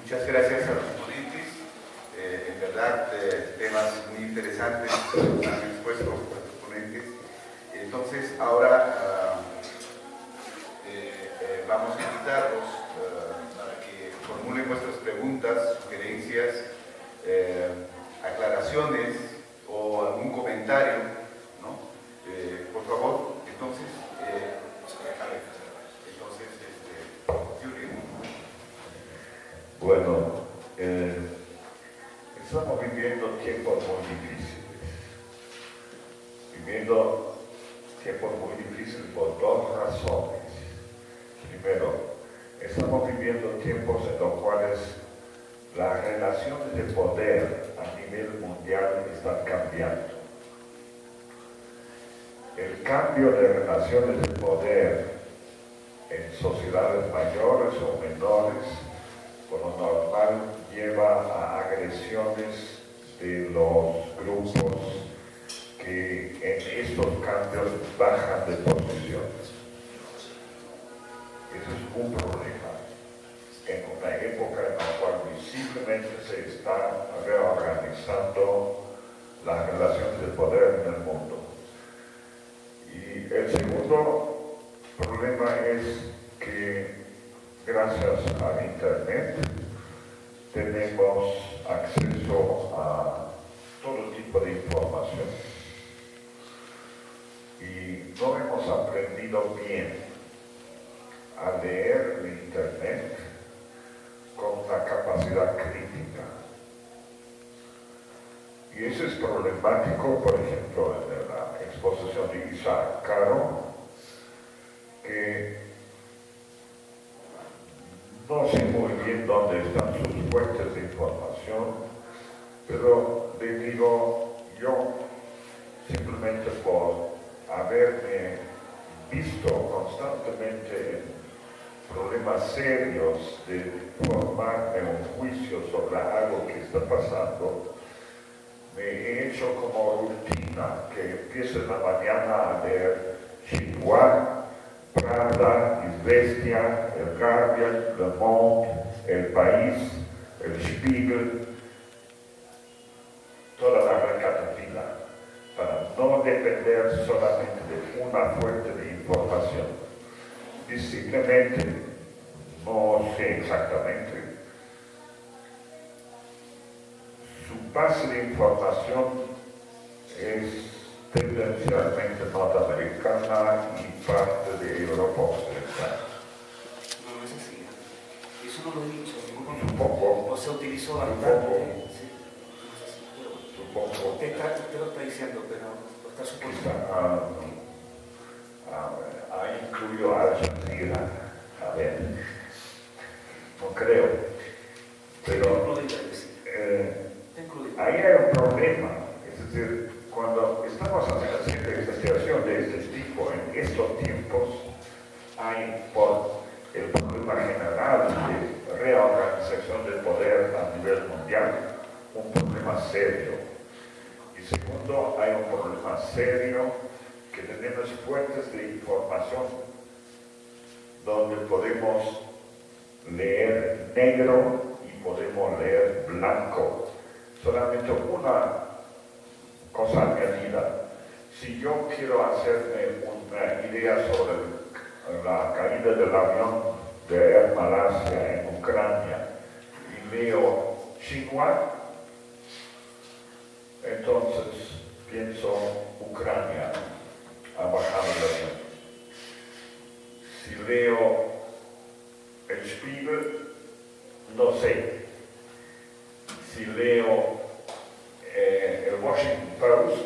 Muchas gracias a los ponentes. En verdad, temas muy interesantes han expuesto los ponentes. Entonces, ahora vamos a invitarlos para que formulen vuestras preguntas, sugerencias, aclaraciones o algún comentario, ¿no? Por favor, entonces, Julio. Bueno, estamos viviendo tiempos muy difíciles por dos razones. Primero, estamos viviendo tiempos en los cuales las relaciones de poder a nivel mundial están cambiando. El cambio de relaciones de poder en sociedades mayores o menores, por lo normal, lleva a agresiones de los grupos que en estos cambios bajan de posiciones. Eso es un problema en una época en la cual visiblemente se está reorganizando las relaciones de poder en el mundo. Y el segundo problema es que gracias al Internet tenemos acceso a todo tipo de información y no hemos aprendido bien a leer el Internet con una capacidad crítica. Y eso es problemático, por ejemplo, en la exposición de Isaac Caro, que no sé muy bien dónde están sus fuentes de información, pero le digo, yo simplemente por haberme visto constantemente en problemas serios de formarme un juicio sobre algo que está pasando, me he hecho como rutina que empiezo en la mañana a leer Xinhua, Pravda, Izvestia, el Guardian, Le Monde, El País, el Spiegel, toda la recapitula, para no depender solamente de una fuente de información. Y simplemente, no sé exactamente, su base de información es tendencialmente norteamericana y parte de Europa Occidental. No, no es así. Eso no lo he dicho. Supongo. O se utilizó bastante. Sí, Supongo. Usted lo está diciendo, pero lo está suponiendo. Ha incluido a Argentina. A ver, no creo. Pero ahí hay un problema. Es decir, cuando estamos haciendo investigación de este tipo en estos tiempos, hay por el problema general de reorganización del poder a nivel mundial un problema serio. Y segundo, hay un problema serio que tenemos fuentes de información donde podemos leer negro y podemos leer blanco. Solamente una cosa añadida. Si yo quiero hacerme una idea sobre la caída del avión de Air Malasia en Ucrania y leo Xinhua, entonces pienso Ucrania ha bajado el avión. Si leo el Spiegel, no sé. Si leo el Washington Post,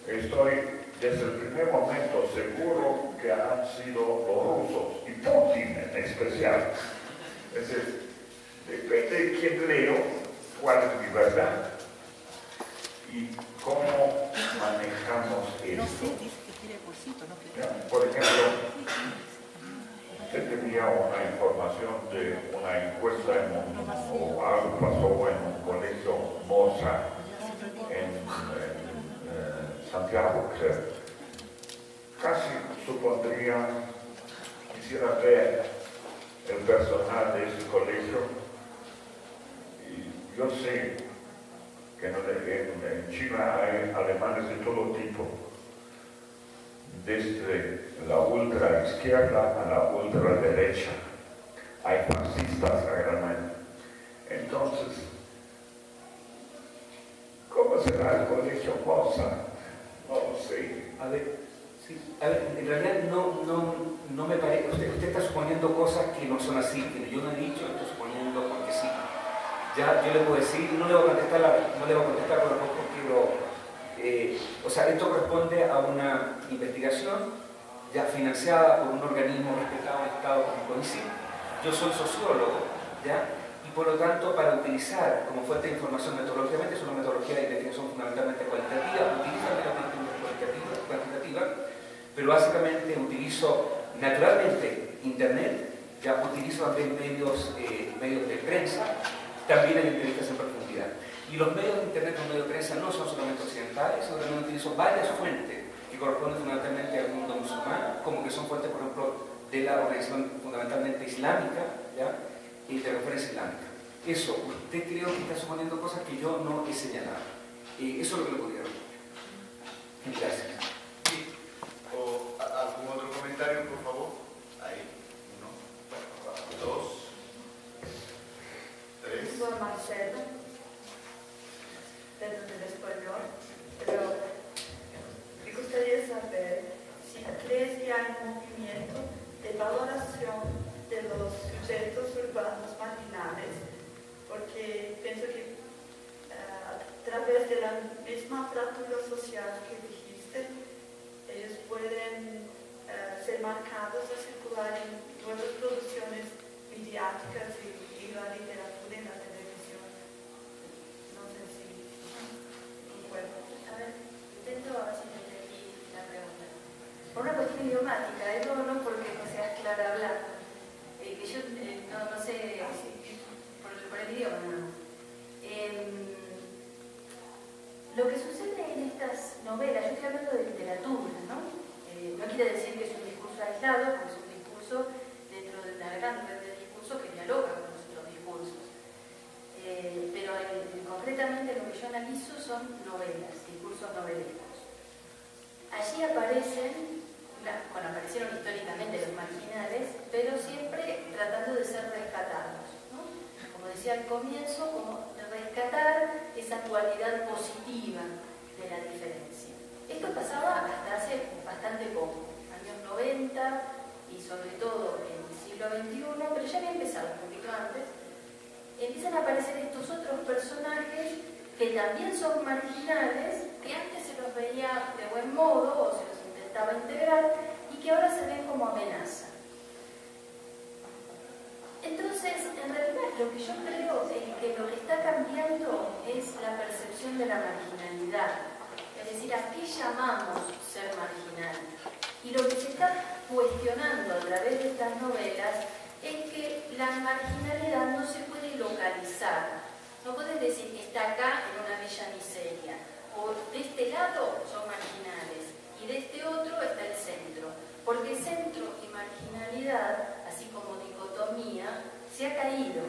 estoy desde el primer momento seguro que han sido los rusos y Putin en especial. Es decir, depende de quién leo, cuál es mi verdad y cómo manejamos esto. No sé, dice que quiere bolsito, no quiere. Por ejemplo, usted tenía una información de una encuesta o algo pasó en un colegio Moza en Santiago, creo. Casi supondría, quisiera ver el personal de ese colegio yo sé que en China hay alemanes de todo tipo, desde la ultra izquierda a la ultra derecha. Hay fascistas realmente. Entonces, ¿cómo será el colegio Moza? No lo sé. A ver, sí. A ver, en realidad no me parece. Usted está suponiendo cosas que no son así, que yo no he dicho, estoy suponiendo porque sí. Ya yo le puedo decir, no le voy a contestar, por lo poco quiero. O sea, esto corresponde a una investigación ya financiada por un organismo respetado en el Estado como el CONICYT. Yo soy sociólogo, ¿ya? Y por lo tanto, para utilizar como fuente de información metodológicamente, es una metodología de investigación fundamentalmente cualitativa, utiliza meramente cuantitativa, pero básicamente utilizo naturalmente Internet, ya utilizo también medios de prensa, también hay entrevistas en profundidad. Y los medios de Internet, los medios de prensa no son solamente occidentales, sino también utilizo varias fuentes que corresponden fundamentalmente al mundo musulmán, como que son fuentes, por ejemplo, de la organización fundamentalmente islámica, ¿ya? Y de referencia islámica. Eso, usted creo que está suponiendo cosas que yo no he señalado. Eso es lo que le podría decir. Gracias. Sí. ¿O algún otro comentario, por favor? Ahí. 1, 2, 3. Soy Marcela, del español, pero me gustaría saber si crees que hay un movimiento de valoración de los sujetos urbanos marginales, porque pienso que a través de la misma fractura social que dijiste, ellos pueden ser marcados a circular en nuevas producciones mediáticas y la literatura y la televisión. No sé si concuerdo. A ver, intento a ver si te entendí la pregunta. Por una cuestión idiomática, no porque no seas clara hablando, que yo no sé por el idioma nada más. Lo que sucede en estas novelas, yo estoy hablando de literatura, ¿no? No quiere decir que es un discurso aislado, porque es un discurso dentro de una gran red de discursos que dialoga con los otros discursos. Pero concretamente lo que yo analizo son novelas, discursos novelescos. Allí aparecieron históricamente los marginales, pero siempre tratando de ser rescatados, ¿no? Como decía al comienzo, como de rescatar esa cualidad positiva de la diferencia. Esto pasaba hasta hace bastante poco, años 90 y sobre todo en el siglo XXI, pero ya había empezado un poquito antes. Empiezan a aparecer estos otros personajes que también son marginales, que antes se los veía de buen modo o se los intentaba integrar y que ahora se ven como amenaza. Entonces, en realidad lo que yo creo es que lo que está cambiando es la percepción de la marginalidad, es decir, a qué llamamos ser marginal. Y lo que se está cuestionando a través de estas novelas es que la marginalidad no se puede localizar. No puedes decir que está acá en una bella miseria, o de este lado son marginales y de este otro está el centro, porque centro y marginalidad, así como dicotomía, se ha caído,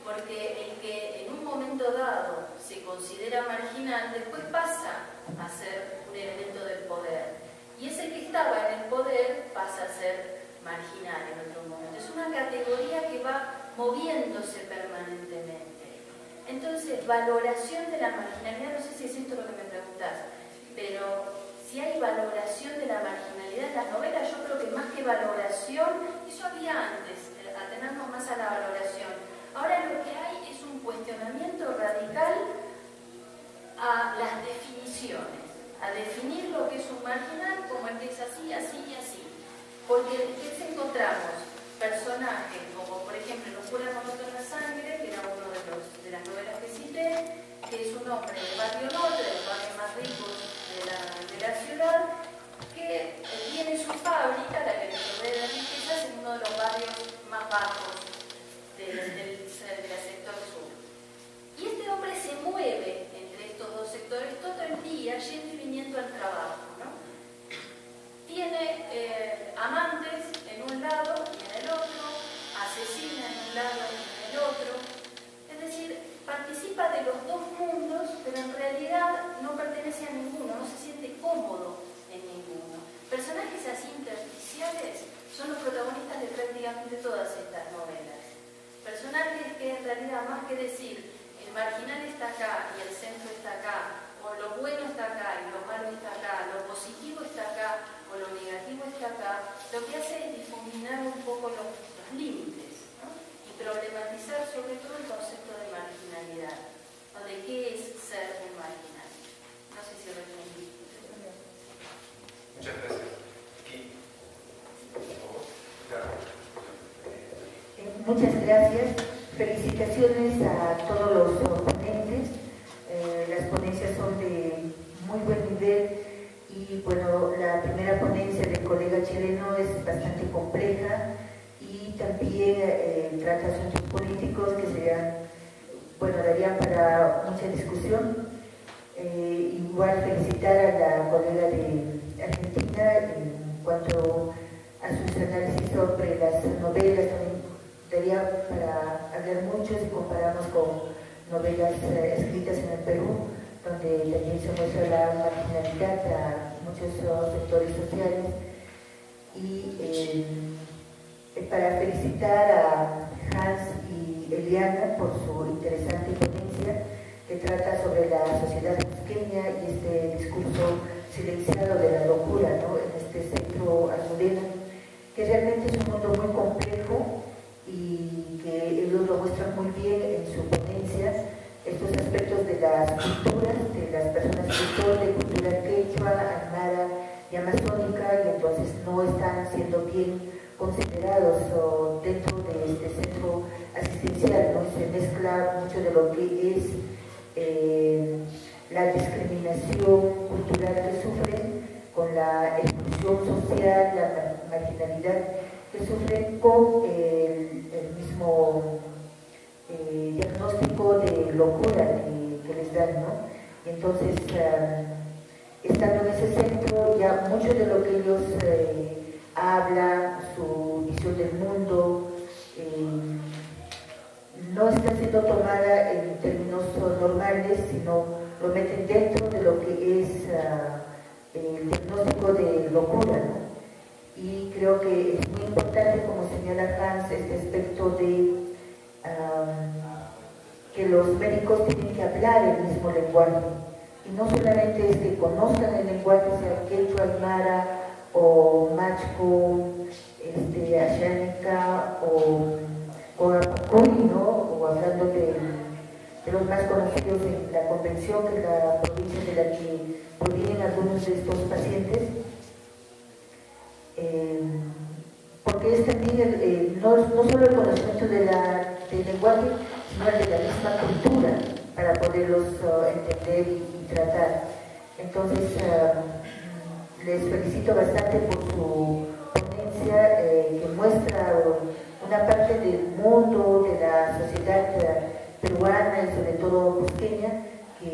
porque el que en un momento dado se considera marginal después pasa a ser un elemento del poder, y ese que estaba en el poder pasa a ser marginal en otro momento. Es una categoría que va moviéndose permanentemente. Entonces, valoración de la marginalidad, no sé si es esto lo que me preguntás, pero si hay valoración de la marginalidad en las novelas, yo creo que más que valoración, eso había antes, atenernos más a la valoración. Ahora lo que hay es un cuestionamiento radical a las definiciones, a definir lo que es un marginal como el que es así, así y así. Porque ¿qué encontramos? Personajes como, por ejemplo, No cura con otro la sangre, que era uno de las novelas que cité, que es un hombre del barrio norte, de los barrios más ricos de la ciudad, que tiene su fábrica, la que le provee de riquezas, en uno de los barrios más bajos del sector sur. Y este hombre se mueve entre estos dos sectores todo el día, yendo y viniendo al trabajo, ¿no? Tiene amantes en un lado y en el otro, asesina en un lado y en el otro. Es decir, participa participa de los dos mundos, pero en realidad no pertenece a ninguno, no se siente cómodo en ninguno. Personajes así intersticiales son los protagonistas de prácticamente todas estas novelas. Personajes que en realidad, más que decir el marginal está acá y el centro está acá, o lo bueno está acá y lo malo está acá, lo positivo está acá o lo negativo está acá, lo que hace es difuminar un poco los límites, ¿no? Y problematizar sobre todo el concepto de marginalidad, o de qué es ser un marginal. No sé si respondí. Muchas gracias. Aquí, por favor. Muchas gracias. Felicitaciones a todos los ponentes. Las ponencias son de muy buen nivel y bueno, la primera ponencia del colega chileno es bastante compleja y también trata asuntos políticos que serían, bueno, darían para mucha discusión. Igual felicitar a la colega de Argentina en cuanto a sus análisis sobre las novelas, también daría para hablar mucho si comparamos con novelas escritas en el Perú, donde también se muestra la marginalidad a muchos sectores sociales. Y para felicitar a Hans y Eliana por su interesante ponencia que trata sobre la sociedad cusqueña y este discurso silenciado de la locura, ¿no?, en este centro almudena, que realmente es un mundo muy complejo y que ellos lo muestran muy bien en su ponencia, estos aspectos de las culturas, de las personas que son de cultura quechua, aymara y amazónica, y entonces no están siendo bien considerados dentro de este centro asistencial, ¿no? Se mezcla mucho de lo que es la discriminación cultural que sufren con la exclusión social, la marginalidad que sufren con el mismo diagnóstico de locura que les dan, ¿no? Y entonces, estando en ese centro, ya mucho de lo que ellos hablan, su visión del mundo, no está siendo tomada en términos normales, sino lo meten dentro de lo que es el diagnóstico de locura, ¿no? Y creo que es muy importante, como señala Hans, este aspecto de que los médicos tienen que hablar el mismo lenguaje. Y no solamente es que conozcan el lenguaje, sea quechua, aymara, o machco, ashánica, o apacuy, ¿no? O hablando de los más conocidos en la convención, que es la provincia de la que provienen algunos de estos pacientes. Porque es también no solo el conocimiento del lenguaje, sino el de la misma cultura, para poderlos entender y tratar. Entonces, les felicito bastante por su ponencia, que muestra una parte del mundo, de la sociedad peruana y sobre todo cusqueña, que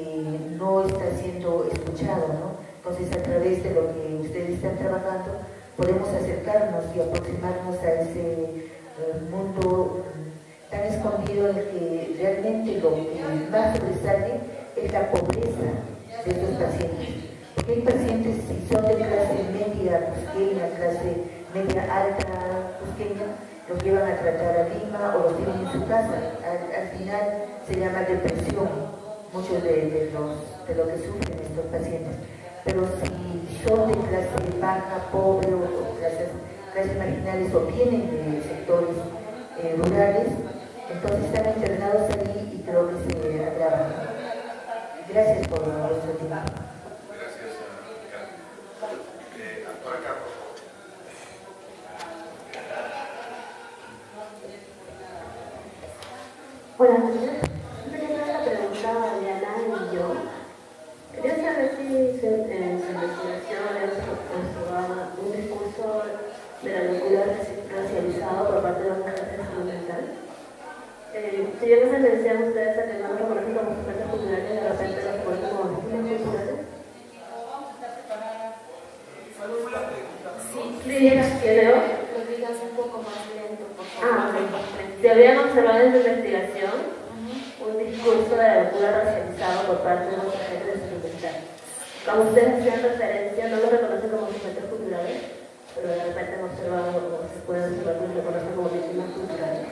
no está siendo escuchado, ¿no? Entonces, a través de lo que ustedes están trabajando, podemos acercarnos y aproximarnos a ese mundo tan escondido en el que realmente lo que más sobresale es la pobreza de estos pacientes. Porque hay pacientes, si son de clase media cusqueña, clase media alta cusqueña, los llevan a tratar a Lima o los tienen en su casa. Al final se llama depresión, muchos de lo que sufren estos pacientes. Pero si son de clase baja, pobre o clases marginales o vienen de sectores rurales, entonces están internados ahí y creo que se agravan. Gracias por vuestro tiempo. Gracias, Ricardo. Por acá, por favor. Buenas noches. Yo quería hacer una pregunta a Diana y yo. Quería saber si su investigación es un discurso de la locura racializado por parte de las mujeres de salud mental. Si bien no se decían ustedes a que no nos reconocen como sujetos culturales, de repente los ponen como víctimas culturales. Sí, creo. Lo digas un poco más lento, por favor. Ok. Si habían observado en su investigación un discurso discurso de la locura racializado por parte de los agentes de salud mental. Como ustedes hacían referencia, no lo reconocen como sujetos culturales, pero de repente han observado, o se puede observar que los reconocen como víctimas culturales.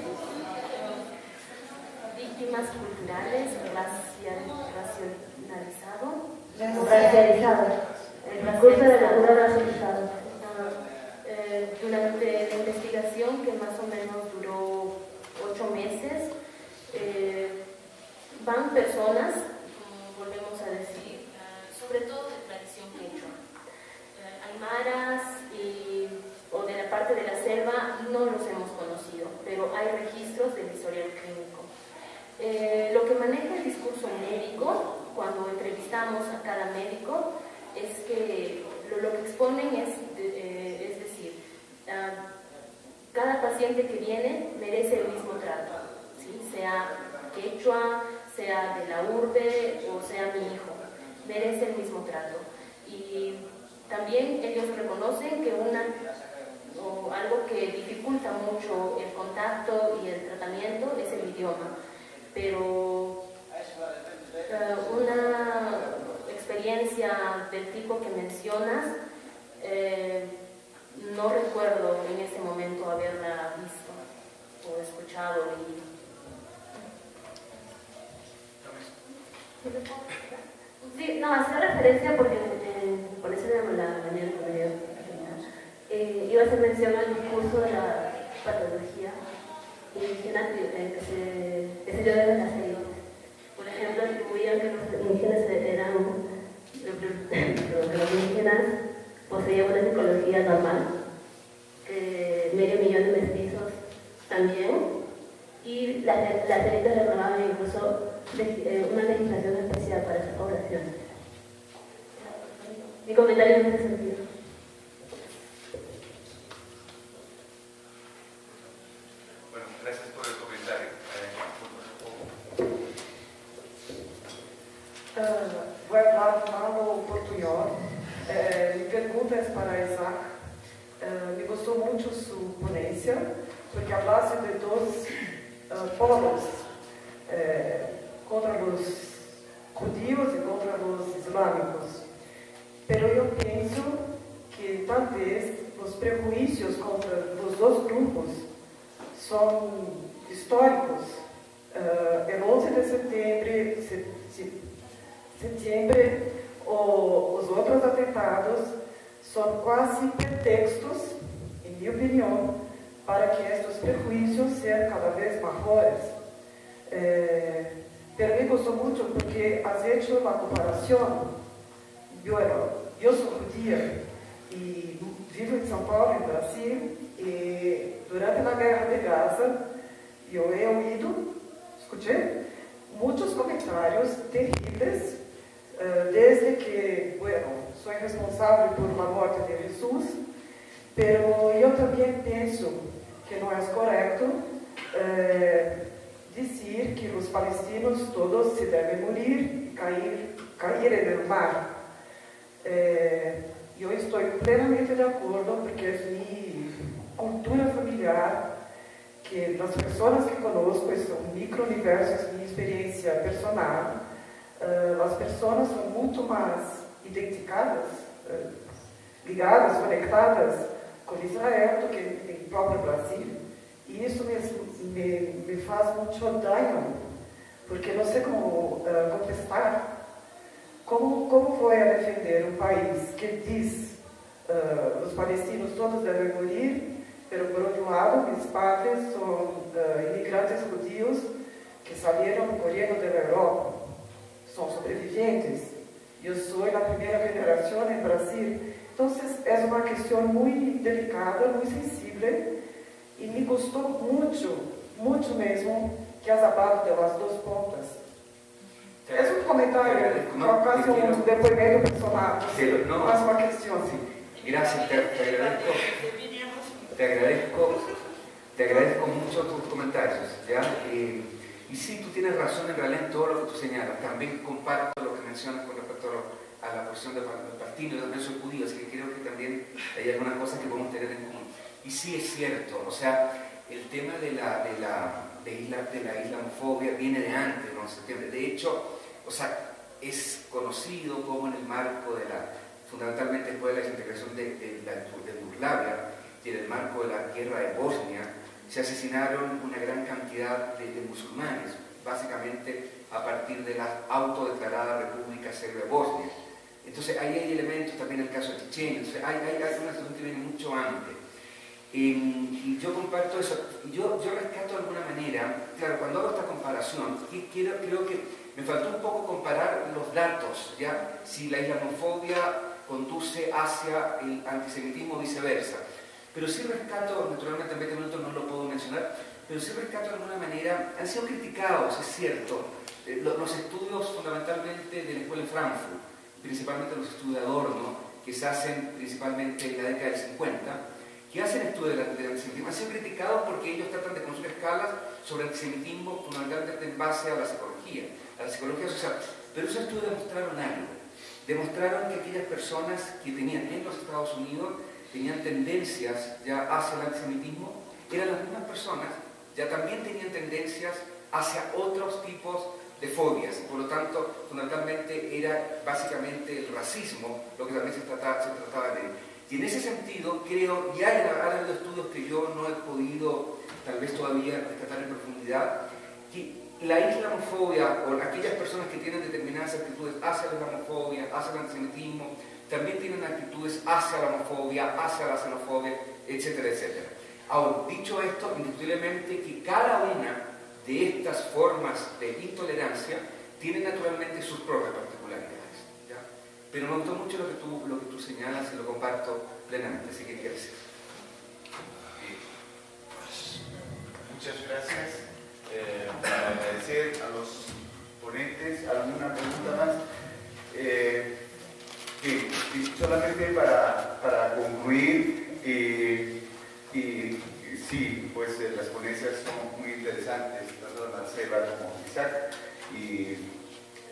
Víctimas culturales, racionalizado. Racializado. El discurso de la locura racializado. Durante la investigación, que más o menos duró 8 meses, van personas, volvemos a decir, sobre todo de tradición quechua, aymaras o de la parte de la selva, no los hemos conocido, pero hay registros del historial clínico. Lo que maneja el discurso médico, cuando entrevistamos a cada médico, es que lo que exponen es decir, cada paciente que viene merece el mismo trato, ¿sí? Sea quechua, sea de la urbe o sea mi hijo, merece el mismo trato. Y también ellos reconocen que algo que dificulta mucho el contacto y el tratamiento es el idioma, pero una experiencia del tipo que mencionas, no recuerdo en ese momento haberla visto o escuchado. Sí, no, hacía referencia porque por eso era la manera que iba a hacer mención al discurso de la patología indígena que se dio desde las élites. Por ejemplo, atribuían que los indígenas poseían una psicología normal, que medio millón de mestizos también, y las élites reclamaban incluso una legislación especial para esa población. Mi comentario en ese sentido. Bueno, gracias por el comentario. Vou falar falo portunhol. Minha pergunta é para Isaac. Me gostou muito sua ponência, porque falasse de dois polos, contra os judíos e contra os islâmicos. Pero eu penso que talvez os prejuízos contra os dois grupos são históricos. Em 11 de setembro, os outros atentados são quase pretextos, em minha opinião, para que estes prejuízos sejam cada vez maiores. Pero me gostou muito porque has hecho uma comparação. Eu sou judia e vivo em São Paulo, em Brasil, e durante a Guerra de Gaza eu he ouvido, escutei, muitos comentários terríveis, desde que, sou responsável por a morte de Jesus, pero eu também penso que não é correto dizer que os palestinos todos se devem morir e cair no mar. Eu estou plenamente de acordo, porque é minha cultura familiar, que as pessoas que conosco são micro-universos, minha experiência personal, as pessoas são muito mais identificadas, ligadas, conectadas com Israel do que em próprio Brasil. E isso me faz muito dano, porque não sei como contestar. Como vou defender um país que diz os palestinos todos devem morrer, mas por outro lado, meus pais são imigrantes judios que saíram correndo da Europa, são sobreviventes. Eu sou da primeira geração em Brasil. Então, é uma questão muito delicada, muito sensível, e me gostou muito mesmo, que has hablado de las duas pontas. É um comentário, quase um depoimento personal, mas uma questão assim. Gracias, te agradezco mucho tus comentarios, ¿ya? Y sí, tú tienes razón en realidad en todo lo que tú señalas. También comparto lo que mencionas con respecto a la posición del partido. Yo también soy judío, así que creo que también hay algunas cosas que podemos tener en común. Y sí es cierto, o sea, el tema de la islamofobia viene de antes, ¿no? En septiembre. De hecho, o sea, es conocido como en el marco de fundamentalmente después de la desintegración de Yugoslavia y en el marco de la guerra de Bosnia, se asesinaron una gran cantidad de musulmanes, básicamente a partir de la autodeclarada República Serbia de Bosnia. Entonces ahí hay elementos, también el caso de Chechenia, entonces hay una situación que viene mucho antes. Y yo comparto eso, yo rescato de alguna manera, claro, cuando hago esta comparación, creo que me faltó un poco comparar los datos, ¿ya? Si la islamofobia conduce hacia el antisemitismo o viceversa. Pero sí rescato, naturalmente en 20 minutos no lo puedo mencionar, pero sí rescato de alguna manera, han sido criticados, es cierto, los estudios fundamentalmente de la Escuela de Frankfurt, principalmente los estudios de Adorno, que se hacen principalmente en la década del 50, que hacen estudios del antisemitismo, han sido criticados porque ellos tratan de construir escalas sobre antisemitismo fundamentalmente en base a la psicología social. Pero esos estudios demostraron algo. Demostraron que aquellas personas que tenían en los Estados Unidos tenían tendencias ya hacia el antisemitismo, eran las mismas personas, ya también tenían tendencias hacia otros tipos de fobias. Por lo tanto, fundamentalmente era básicamente el racismo lo que también se trataba de él. Y en ese sentido, creo, ya ha habido estudios que yo no he podido, tal vez todavía, rescatar en profundidad, que la islamofobia o aquellas personas que tienen determinadas actitudes hacia la islamofobia, hacia el antisemitismo, también tienen actitudes hacia la homofobia, hacia la xenofobia, etcétera, etcétera. Ahora, dicho esto, indiscutiblemente que cada una de estas formas de intolerancia tiene naturalmente sus propias particularidades, ¿ya? Pero me gustó mucho lo que tú señalas y lo comparto plenamente, así que gracias. Muchas gracias. Para agradecer a los ponentes, ¿alguna pregunta más? Solamente para concluir, sí, pues las ponencias son muy interesantes, tanto Marcela como Isaac, y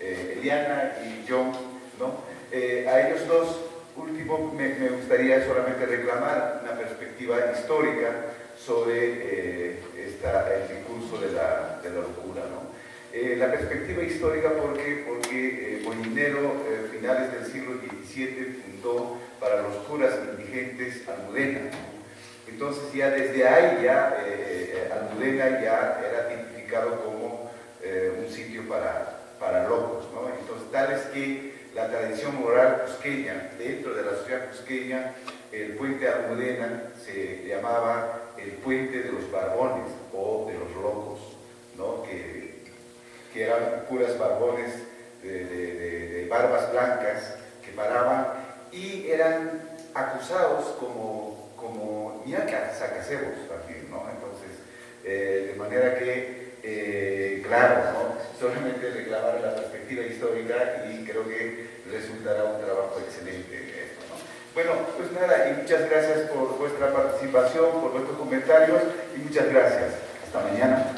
Eliana y John, ¿no? A ellos dos últimos me gustaría solamente reclamar una perspectiva histórica sobre el discurso de la locura, ¿no? La perspectiva histórica porque Molinero, finales del siglo XVII, fundó para los curas indigentes Almudena. Entonces ya desde ahí Almudena ya era identificado como un sitio para locos, ¿no? Entonces tal es que la tradición moral cusqueña, dentro de la sociedad cusqueña, el puente Almudena se llamaba el puente de los barbones o de los locos, ¿no? Que eran puras barbones de barbas blancas que paraban y eran acusados como ñacas, sacacebos también, ¿no? Entonces, de manera que, claro, ¿no? Solamente reclamar la perspectiva histórica y creo que resultará un trabajo excelente en esto, ¿no? Bueno, pues nada, y muchas gracias por vuestra participación, por vuestros comentarios y muchas gracias. Hasta mañana.